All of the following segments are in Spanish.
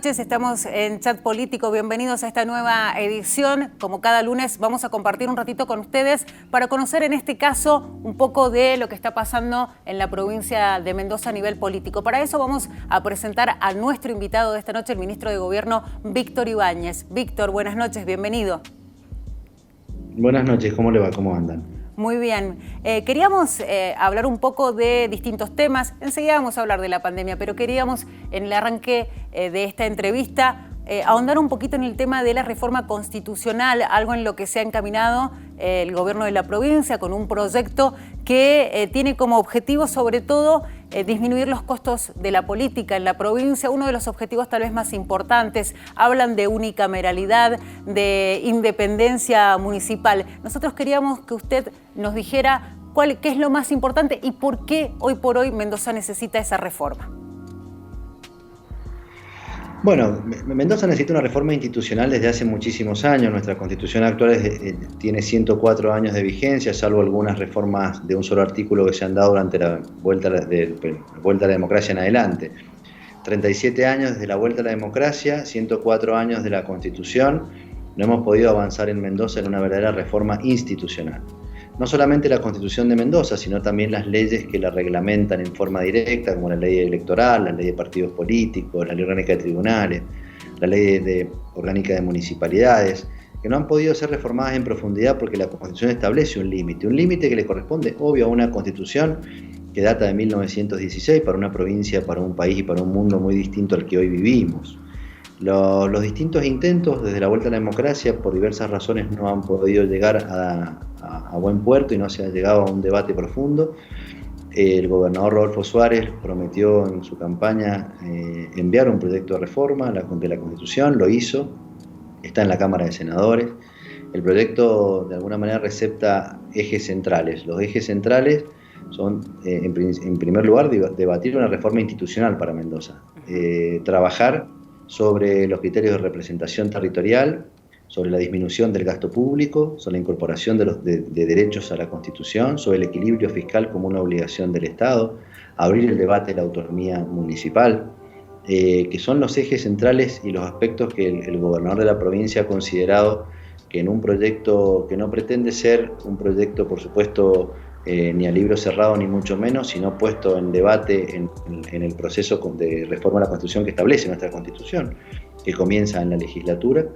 noches, estamos en Chat Político. Bienvenidos a esta nueva edición. Como cada lunes vamos a compartir un ratito con ustedes para conocer en este caso un poco de lo que está pasando en la provincia de Mendoza a nivel político. Para eso vamos a presentar a nuestro invitado de esta noche, el ministro de Gobierno, Víctor Ibáñez. Víctor, buenas noches, bienvenido. Buenas noches, ¿cómo le va? ¿Cómo andan? Muy bien. Queríamos hablar un poco de distintos temas. Enseguida vamos a hablar de la pandemia, pero queríamos en el arranque de esta entrevista ahondar un poquito en el tema de la reforma constitucional, algo en lo que se ha encaminado el gobierno de la provincia con un proyecto que tiene como objetivo sobre todo disminuir los costos de la política en la provincia. Uno de los objetivos tal vez más importantes, hablan de unicameralidad, de independencia municipal. Nosotros queríamos que usted nos dijera qué es lo más importante y por qué hoy por hoy Mendoza necesita esa reforma. Bueno, Mendoza necesita una reforma institucional desde hace muchísimos años. Nuestra constitución actual tiene 104 años de vigencia, salvo algunas reformas de un solo artículo que se han dado durante la vuelta a la democracia en adelante. 37 años desde la vuelta a la democracia, 104 años de la constitución. No hemos podido avanzar en Mendoza en una verdadera reforma institucional. No solamente la Constitución de Mendoza, sino también las leyes que la reglamentan en forma directa, como la ley electoral, la ley de partidos políticos, la ley orgánica de tribunales, la ley orgánica de municipalidades, que no han podido ser reformadas en profundidad porque la Constitución establece un límite que le corresponde, obvio, a una Constitución que data de 1916 para una provincia, para un país y para un mundo muy distinto al que hoy vivimos. Los distintos intentos desde la vuelta a la democracia, por diversas razones, no han podido llegar a buen puerto y no se ha llegado a un debate profundo. El gobernador Rodolfo Suárez prometió en su campaña enviar un proyecto de reforma de la Constitución, lo hizo, está en la Cámara de Senadores. El proyecto de alguna manera recepta ejes centrales. Los ejes centrales son, en primer lugar, debatir una reforma institucional para Mendoza, trabajar sobre los criterios de representación territorial, sobre la disminución del gasto público, sobre la incorporación de derechos a la Constitución, sobre el equilibrio fiscal como una obligación del Estado, abrir el debate de la autonomía municipal, que son los ejes centrales y los aspectos que el gobernador de la provincia ha considerado que en un proyecto que no pretende ser un proyecto, por supuesto, ni a libro cerrado ni mucho menos, sino puesto en debate en el proceso de reforma de la Constitución que establece nuestra Constitución, que comienza en la legislatura,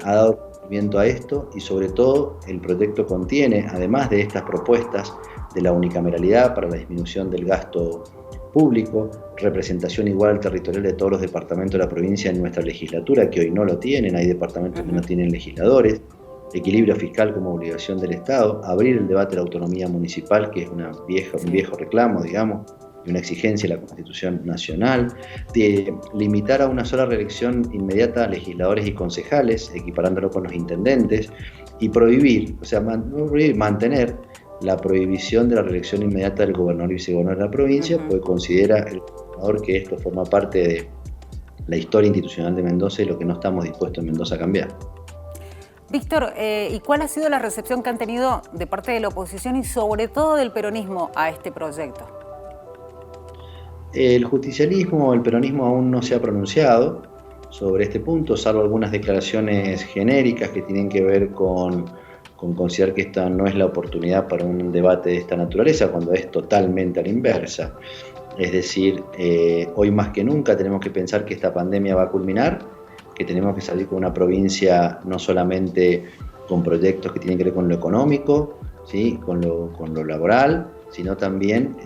ha dado cumplimiento a esto y sobre todo el proyecto contiene, además de estas propuestas de la unicameralidad para la disminución del gasto público, representación igual territorial de todos los departamentos de la provincia en nuestra legislatura, que hoy no lo tienen, hay departamentos que no tienen legisladores, equilibrio fiscal como obligación del Estado, abrir el debate de la autonomía municipal, que es un viejo reclamo, digamos, y una exigencia de la Constitución Nacional, de limitar a una sola reelección inmediata a legisladores y concejales, equiparándolo con los intendentes, y prohibir, o sea, mantener la prohibición de la reelección inmediata del gobernador y vicegobernador de la provincia, porque considera el gobernador que esto forma parte de la historia institucional de Mendoza y lo que no estamos dispuestos en Mendoza a cambiar. Víctor, ¿y cuál ha sido la recepción que han tenido de parte de la oposición y sobre todo del peronismo a este proyecto? El justicialismo, el peronismo aún no se ha pronunciado sobre este punto, salvo algunas declaraciones genéricas que tienen que ver con considerar que esta no es la oportunidad para un debate de esta naturaleza, cuando es totalmente a la inversa. Es decir, hoy más que nunca tenemos que pensar que esta pandemia va a culminar, que tenemos que salir con una provincia no solamente con proyectos que tienen que ver con lo económico, ¿sí? con lo laboral, sino también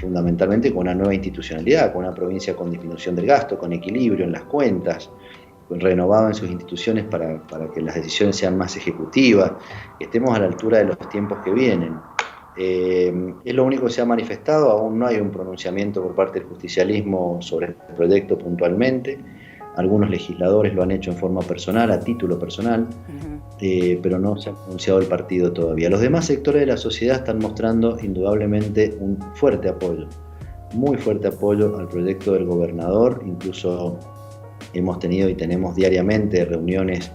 fundamentalmente con una nueva institucionalidad, con una provincia con disminución del gasto, con equilibrio en las cuentas, renovado en sus instituciones para que las decisiones sean más ejecutivas, que estemos a la altura de los tiempos que vienen. Es lo único que se ha manifestado, aún no hay un pronunciamiento por parte del justicialismo sobre el proyecto puntualmente. Algunos legisladores lo han hecho en forma personal, a título personal, pero no se ha pronunciado el partido todavía. Los demás sectores de la sociedad están mostrando indudablemente un fuerte apoyo, muy fuerte apoyo al proyecto del gobernador. Incluso hemos tenido y tenemos diariamente reuniones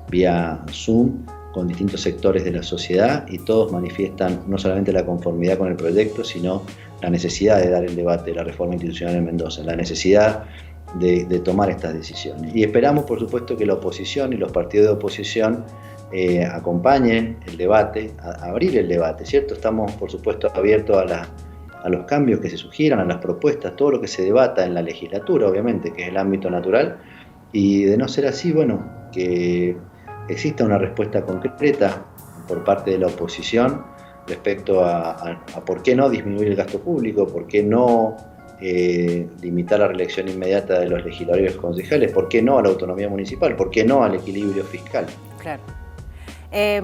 vía Zoom con distintos sectores de la sociedad y todos manifiestan no solamente la conformidad con el proyecto, sino la necesidad de dar el debate de la reforma institucional en Mendoza, la necesidad de tomar estas decisiones. Y esperamos, por supuesto, que la oposición y los partidos de oposición acompañen el debate, a abrir el debate, ¿cierto? Estamos, por supuesto, abiertos a los cambios que se sugieran, a las propuestas, todo lo que se debata en la legislatura, obviamente, que es el ámbito natural, y de no ser así, bueno, que exista una respuesta concreta por parte de la oposición respecto a por qué no disminuir el gasto público, por qué no limitar la reelección inmediata de los legisladores y los concejales, por qué no a la autonomía municipal, por qué no al equilibrio fiscal. Claro.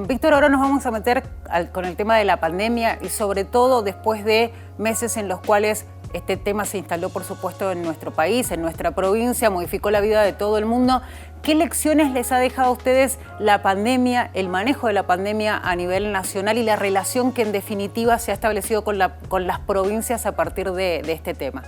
Víctor, ahora nos vamos a meter con el tema de la pandemia y sobre todo después de meses en los cuales este tema se instaló, por supuesto, en nuestro país, en nuestra provincia, modificó la vida de todo el mundo. ¿Qué lecciones les ha dejado a ustedes la pandemia, el manejo de la pandemia a nivel nacional y la relación que en definitiva se ha establecido con las provincias a partir de este tema?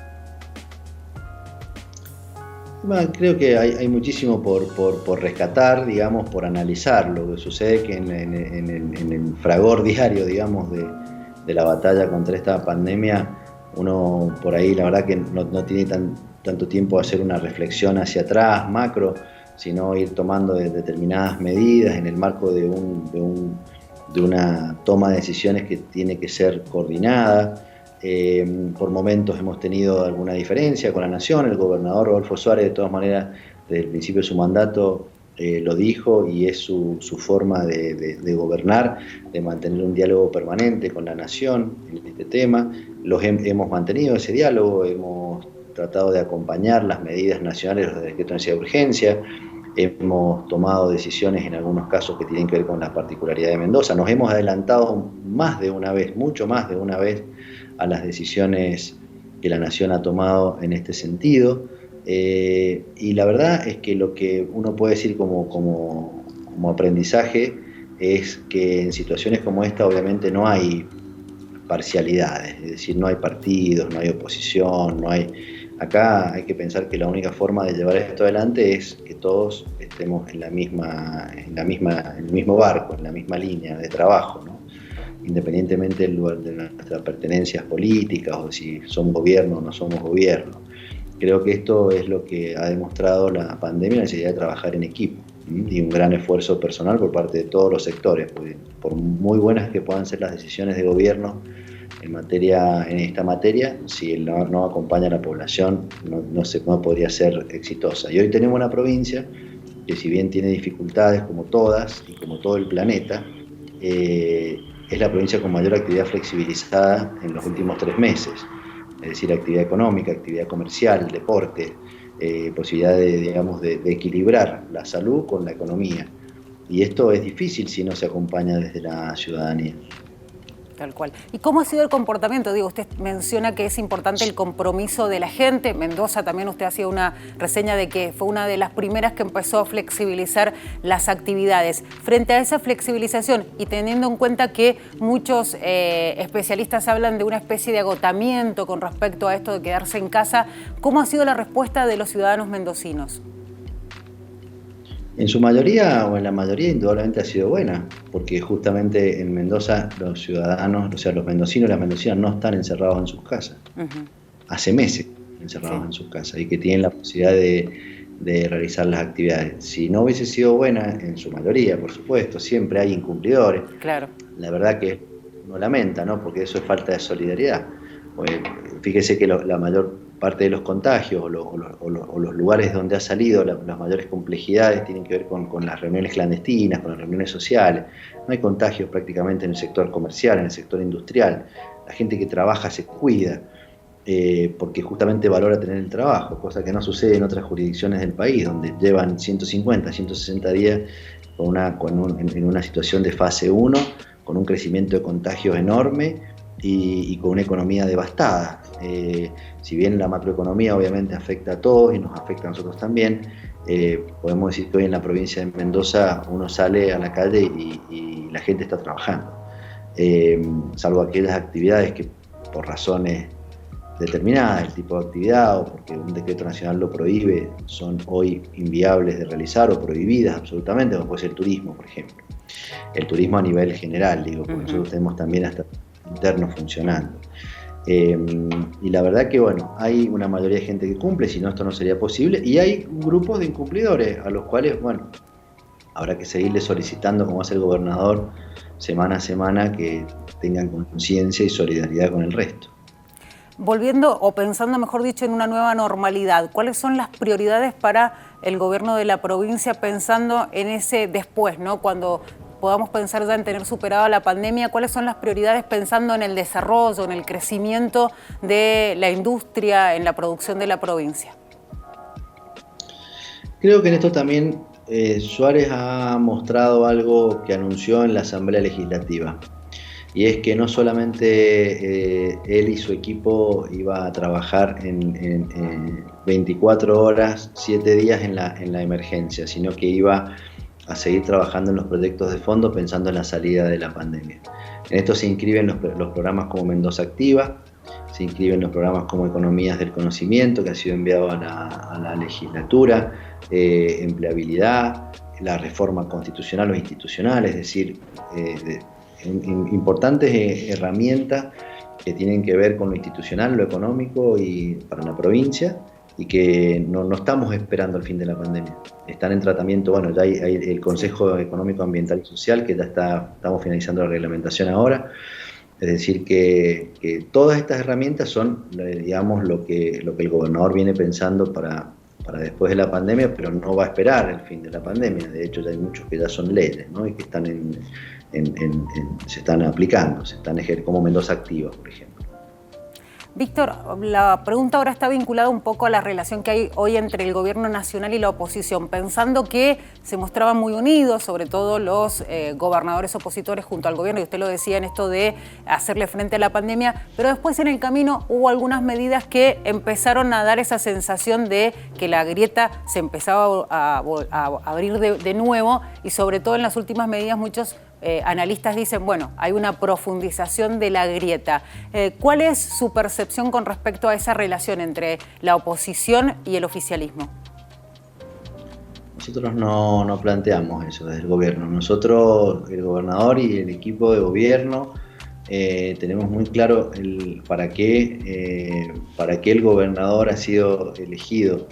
Bueno, creo que hay muchísimo por rescatar, digamos, por analizar. Lo que sucede que en el fragor diario, digamos, de la batalla contra esta pandemia, uno por ahí la verdad que no tiene tanto tiempo de hacer una reflexión hacia atrás, macro, sino ir tomando determinadas medidas en el marco de una toma de decisiones que tiene que ser coordinada. Por momentos hemos tenido alguna diferencia con la Nación. El gobernador Rodolfo Suárez, de todas maneras, desde el principio de su mandato lo dijo, y es su forma de gobernar, de mantener un diálogo permanente con la Nación en este tema. Hemos mantenido ese diálogo, hemos tratado de acompañar las medidas nacionales, los decretos de necesidad de urgencia, hemos tomado decisiones en algunos casos que tienen que ver con la particularidad de Mendoza. Nos hemos adelantado más de una vez, mucho más de una vez, a las decisiones que la Nación ha tomado en este sentido. Y la verdad es que lo que uno puede decir como aprendizaje es que en situaciones como esta obviamente no hay parcialidades, es decir, no hay partidos, no hay oposición, no hay... Acá hay que pensar que la única forma de llevar esto adelante es que todos estemos en el mismo barco, en la misma línea de trabajo, ¿no? Independientemente del lugar de nuestras pertenencias políticas o si somos gobierno o no somos gobierno. Creo que esto es lo que ha demostrado la pandemia, la necesidad de trabajar en equipo y un gran esfuerzo personal por parte de todos los sectores, porque por muy buenas que puedan ser las decisiones de gobierno en esta materia, si no acompaña a la población no podría ser exitosa. Y hoy tenemos una provincia que, si bien tiene dificultades como todas y como todo el planeta, es la provincia con mayor actividad flexibilizada en los últimos 3 meses, es decir, actividad económica, actividad comercial, deporte, posibilidad de equilibrar la salud con la economía. Y esto es difícil si no se acompaña desde la ciudadanía. Tal cual. ¿Y cómo ha sido el comportamiento? Digo, usted menciona que es importante el compromiso de la gente. Mendoza también usted hacía una reseña de que fue una de las primeras que empezó a flexibilizar las actividades. Frente a esa flexibilización y teniendo en cuenta que muchos especialistas hablan de una especie de agotamiento con respecto a esto de quedarse en casa, ¿cómo ha sido la respuesta de los ciudadanos mendocinos? En su mayoría, o en la mayoría, indudablemente ha sido buena, porque justamente en Mendoza los ciudadanos, o sea, los mendocinos y las mendocinas no están encerrados en sus casas. Hace meses encerrados en sus casas y que tienen la posibilidad de realizar las actividades. Si no hubiese sido buena, en su mayoría, por supuesto, siempre hay incumplidores. Claro. La verdad que uno lamenta, ¿no? Porque eso es falta de solidaridad. Pues, fíjese que la mayor parte de los contagios o los lugares donde ha salido las mayores complejidades tienen que ver con las reuniones clandestinas, con las reuniones sociales. No hay contagios prácticamente en el sector comercial, en el sector industrial. La gente que trabaja se cuida porque justamente valora tener el trabajo, cosa que no sucede en otras jurisdicciones del país, donde llevan 150, 160 días en una situación de fase 1, con un crecimiento de contagios enorme y con una economía devastada. Si bien la macroeconomía obviamente afecta a todos y nos afecta a nosotros también, podemos decir que hoy en la provincia de Mendoza uno sale a la calle y la gente está trabajando, salvo aquellas actividades que por razones determinadas, el tipo de actividad o porque un decreto nacional lo prohíbe, son hoy inviables de realizar o prohibidas absolutamente, como puede ser el turismo, por ejemplo. El turismo a nivel general, digo, porque nosotros tenemos también hasta internos funcionando. Y la verdad que, bueno, hay una mayoría de gente que cumple, si no esto no sería posible, y hay grupos de incumplidores a los cuales, bueno, habrá que seguirle solicitando, como hace el gobernador, semana a semana, que tengan conciencia y solidaridad con el resto. Volviendo o pensando, mejor dicho, en una nueva normalidad, ¿cuáles son las prioridades para el gobierno de la provincia pensando en ese después, ¿no? Cuando podamos pensar ya en tener superada la pandemia, ¿cuáles son las prioridades pensando en el desarrollo, en el crecimiento de la industria, en la producción de la provincia? Creo que en esto también Suárez ha mostrado algo que anunció en la Asamblea Legislativa, y es que no solamente él y su equipo iba a trabajar en 24 horas, 7 días en la emergencia, sino que iba a seguir trabajando en los proyectos de fondo pensando en la salida de la pandemia. En esto se inscriben los programas como Mendoza Activa, se inscriben los programas como Economías del Conocimiento, que ha sido enviado a la legislatura, empleabilidad, la reforma constitucional o institucional, es decir, importantes herramientas que tienen que ver con lo institucional, lo económico y para la provincia, y que no estamos esperando el fin de la pandemia. Están en tratamiento, bueno, ya hay el Consejo Económico, Ambiental y Social, que ya estamos finalizando la reglamentación ahora. Es decir, que todas estas herramientas son, digamos, lo que el gobernador viene pensando para después de la pandemia, pero no va a esperar el fin de la pandemia. De hecho, ya hay muchos que ya son leyes, ¿no? Y que están se están aplicando, como Mendoza Activa, por ejemplo. Víctor, la pregunta ahora está vinculada un poco a la relación que hay hoy entre el gobierno nacional y la oposición, pensando que se mostraban muy unidos, sobre todo los gobernadores opositores junto al gobierno, y usted lo decía en esto de hacerle frente a la pandemia, pero después en el camino hubo algunas medidas que empezaron a dar esa sensación de que la grieta se empezaba a abrir de nuevo, y sobre todo en las últimas medidas muchos analistas dicen, bueno, hay una profundización de la grieta. ¿Cuál es su percepción con respecto a esa relación entre la oposición y el oficialismo? Nosotros no planteamos eso desde el gobierno. Nosotros, el gobernador y el equipo de gobierno, tenemos muy claro para qué el gobernador ha sido elegido,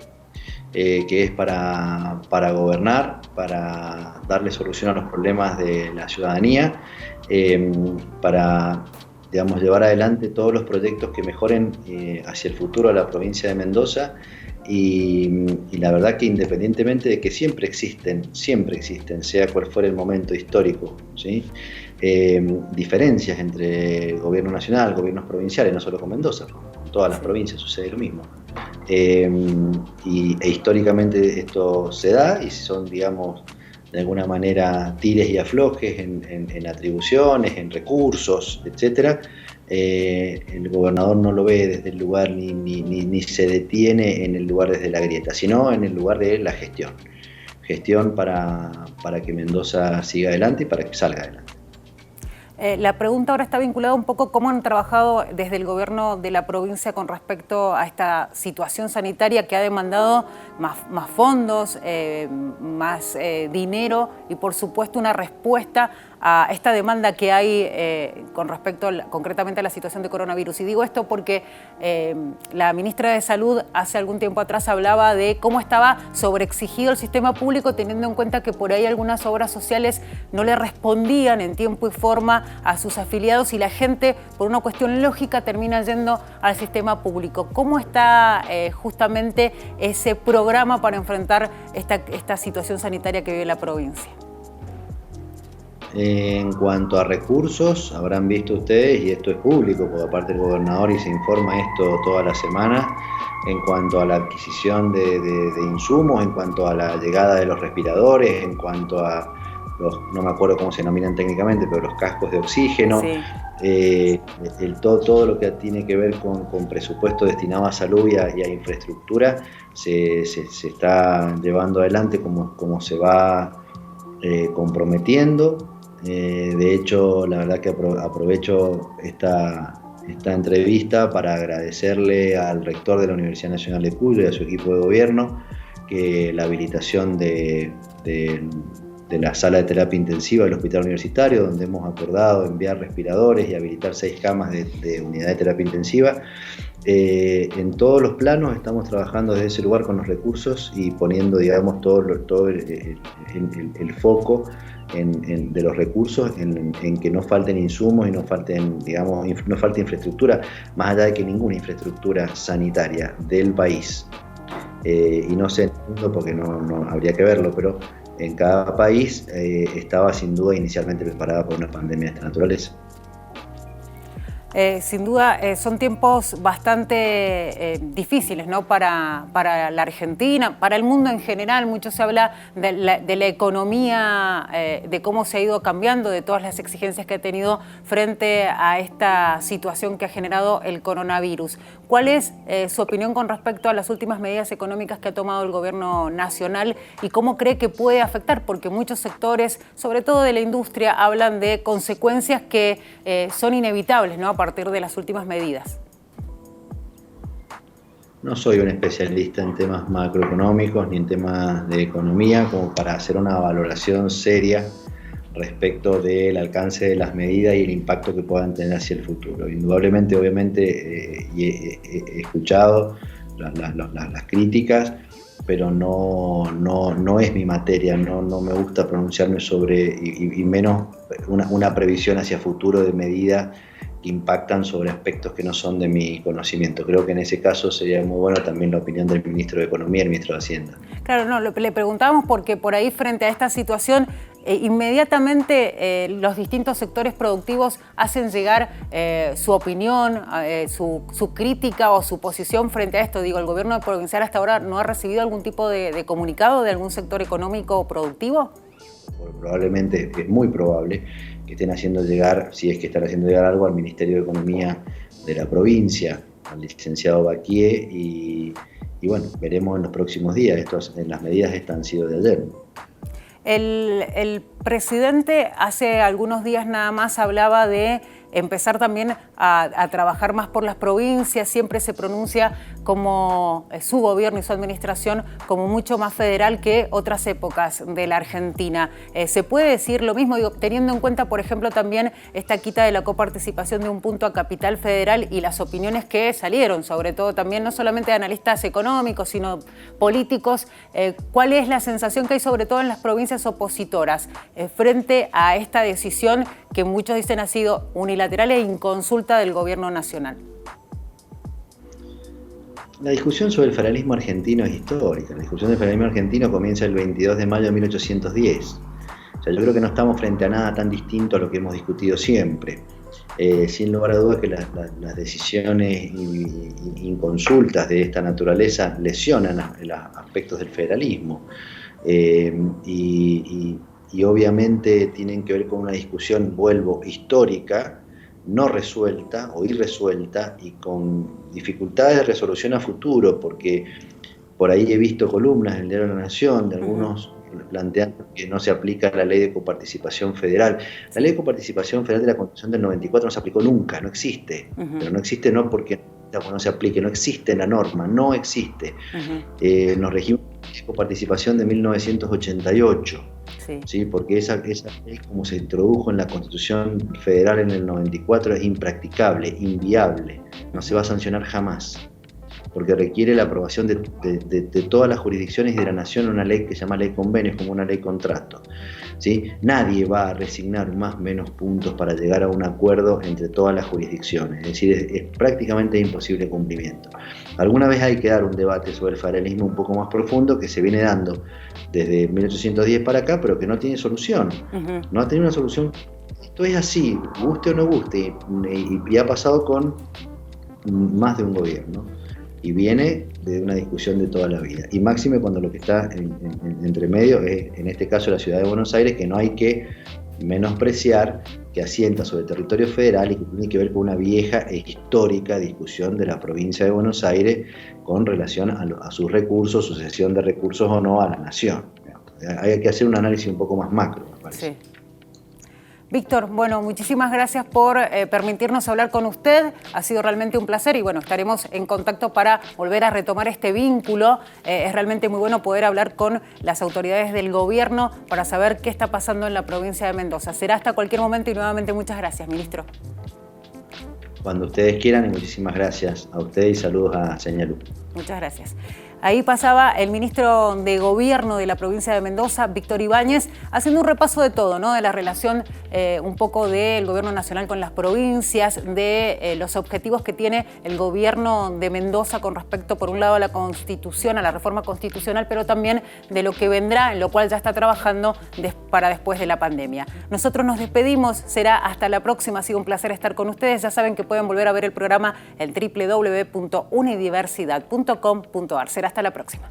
que es para gobernar, para darle solución a los problemas de la ciudadanía, para, digamos, llevar adelante todos los proyectos que mejoren hacia el futuro a la provincia de Mendoza, y la verdad que independientemente de que siempre existen, sea cual fuera el momento histórico, ¿sí? Diferencias entre gobierno nacional, gobiernos provinciales, no solo con Mendoza, con todas las provincias sucede lo mismo. Históricamente esto se da y son, digamos, de alguna manera tires y aflojes en atribuciones, en recursos, etc. El gobernador no lo ve desde el lugar ni se detiene en el lugar desde la grieta, sino en el lugar de la gestión para que Mendoza siga adelante y para que salga adelante. La pregunta ahora está vinculada un poco cómo han trabajado desde el gobierno de la provincia con respecto a esta situación sanitaria que ha demandado más fondos, más dinero y por supuesto una respuesta a esta demanda que hay con respecto concretamente a la situación de coronavirus. Y digo esto porque la ministra de Salud hace algún tiempo atrás hablaba de cómo estaba sobreexigido el sistema público, teniendo en cuenta que por ahí algunas obras sociales no le respondían en tiempo y forma a sus afiliados y la gente, por una cuestión lógica, termina yendo al sistema público. ¿Cómo está justamente ese programa para enfrentar esta situación sanitaria que vive la provincia? En cuanto a recursos, habrán visto ustedes, y esto es público, porque aparte el gobernador y se informa esto toda la semana, en cuanto a la adquisición de insumos, en cuanto a la llegada de los respiradores, en cuanto a no me acuerdo cómo se denominan técnicamente, pero los cascos de oxígeno, sí. Todo lo que tiene que ver con presupuesto destinado a salud y a infraestructura se está llevando adelante como se va comprometiendo. De hecho, la verdad que aprovecho esta entrevista para agradecerle al rector de la Universidad Nacional de Cuyo y a su equipo de gobierno que la habilitación de la sala de terapia intensiva del hospital universitario, donde hemos acordado enviar respiradores y habilitar 6 camas de unidad de terapia intensiva. En todos los planos estamos trabajando desde ese lugar con los recursos y poniendo, digamos, todo el foco de los recursos en que no falten insumos y no falten, digamos, no falte infraestructura, más allá de que ninguna infraestructura sanitaria del país, y no sé en el mundo porque no habría que verlo, pero en cada país estaba sin duda inicialmente preparada por una pandemia de esta naturaleza. Sin duda son tiempos bastante difíciles, ¿no? para la Argentina, para el mundo en general. Mucho se habla de la economía, de cómo se ha ido cambiando, de todas las exigencias que ha tenido frente a esta situación que ha generado el coronavirus. ¿Cuál es su opinión con respecto a las últimas medidas económicas que ha tomado el gobierno nacional y cómo cree que puede afectar? Porque muchos sectores, sobre todo de la industria, hablan de consecuencias que son inevitables, ¿no? A partir de las últimas medidas. No soy un especialista en temas macroeconómicos ni en temas de economía como para hacer una valoración seria respecto del alcance de las medidas y el impacto que puedan tener hacia el futuro. Indudablemente, obviamente, he escuchado las críticas, pero no es mi materia, no me gusta pronunciarme sobre, y menos una previsión hacia futuro de medidas que impactan sobre aspectos que no son de mi conocimiento. Creo que en ese caso sería muy bueno también la opinión del ministro de Economía y el ministro de Hacienda. Claro, no, le preguntábamos porque por ahí frente a esta situación inmediatamente los distintos sectores productivos hacen llegar su opinión, su crítica o su posición frente a esto. Digo, ¿el gobierno provincial hasta ahora no ha recibido algún tipo de comunicado de algún sector económico o productivo? Probablemente, es muy probable que estén haciendo llegar, si es que están haciendo llegar algo, al Ministerio de Economía de la provincia, al licenciado Baquié, y bueno, veremos en los próximos días. Las medidas estas han sido de ayer. El presidente hace algunos días nada más hablaba de empezar también a trabajar más por las provincias. Siempre se pronuncia como su gobierno y su administración como mucho más federal que otras épocas de la Argentina. ¿Se puede decir lo mismo, teniendo en cuenta, por ejemplo, también esta quita de la coparticipación de un punto a Capital Federal y las opiniones que salieron, sobre todo también no solamente de analistas económicos, sino políticos? ¿Cuál es la sensación que hay sobre todo en las provincias opositoras frente a esta decisión que muchos dicen ha sido unilateral e inconsulta del gobierno nacional? La discusión sobre el federalismo argentino es histórica. La discusión del federalismo argentino comienza el 22 de mayo de 1810. O sea, yo creo que no estamos frente a nada tan distinto a lo que hemos discutido siempre. Sin lugar a dudas que las decisiones inconsultas de esta naturaleza lesionan los aspectos del federalismo. Y obviamente tienen que ver con una discusión, vuelvo, histórica, no resuelta o irresuelta y con dificultades de resolución a futuro, porque por ahí he visto columnas en el Diario de la Nación de algunos planteando que no se aplica la ley de coparticipación federal. La ley de coparticipación federal de la Constitución del 94 no se aplicó nunca, no existe, pero no existe no porque no se aplique, no existe la norma, no existe. Nos regimos de coparticipación de 1988. Sí, porque esa ley, como se introdujo en la Constitución Federal en el 94, es impracticable, inviable, no se va a sancionar jamás, porque requiere la aprobación de todas las jurisdicciones y de la Nación una ley que se llama ley convenios, como una ley contrato. ¿Sí? Nadie va a resignar más o menos puntos para llegar a un acuerdo entre todas las jurisdicciones, es decir, es prácticamente imposible cumplimiento. Alguna vez hay que dar un debate sobre el federalismo un poco más profundo que se viene dando desde 1810 para acá, pero que no tiene solución. No ha tenido una solución. Esto es así, guste o no guste, y ha pasado con más de un gobierno. Y viene de una discusión de toda la vida. Y máxime cuando lo que está entre medio es, en este caso, la ciudad de Buenos Aires, que no hay que menospreciar, que asienta sobre el territorio federal y que tiene que ver con una vieja e histórica discusión de la provincia de Buenos Aires con relación a sus recursos, su cesión de recursos o no a la nación. Hay que hacer un análisis un poco más macro, me parece. Sí. Víctor, bueno, muchísimas gracias por permitirnos hablar con usted. Ha sido realmente un placer y bueno, estaremos en contacto para volver a retomar este vínculo. Es realmente muy bueno poder hablar con las autoridades del gobierno para saber qué está pasando en la provincia de Mendoza. Será hasta cualquier momento y nuevamente muchas gracias, ministro. Cuando ustedes quieran y muchísimas gracias a ustedes y saludos a Señalú. Muchas gracias. Ahí pasaba el ministro de Gobierno de la provincia de Mendoza, Víctor Ibáñez, haciendo un repaso de todo, ¿no? De la relación un poco del gobierno nacional con las provincias, de los objetivos que tiene el gobierno de Mendoza con respecto, por un lado, a la Constitución, a la reforma constitucional, pero también de lo que vendrá, en lo cual ya está trabajando para después de la pandemia. Nosotros nos despedimos, será hasta la próxima. Ha sido un placer estar con ustedes. Ya saben que pueden volver a ver el programa en www.unidiversidad.com.ar. Será hasta la próxima.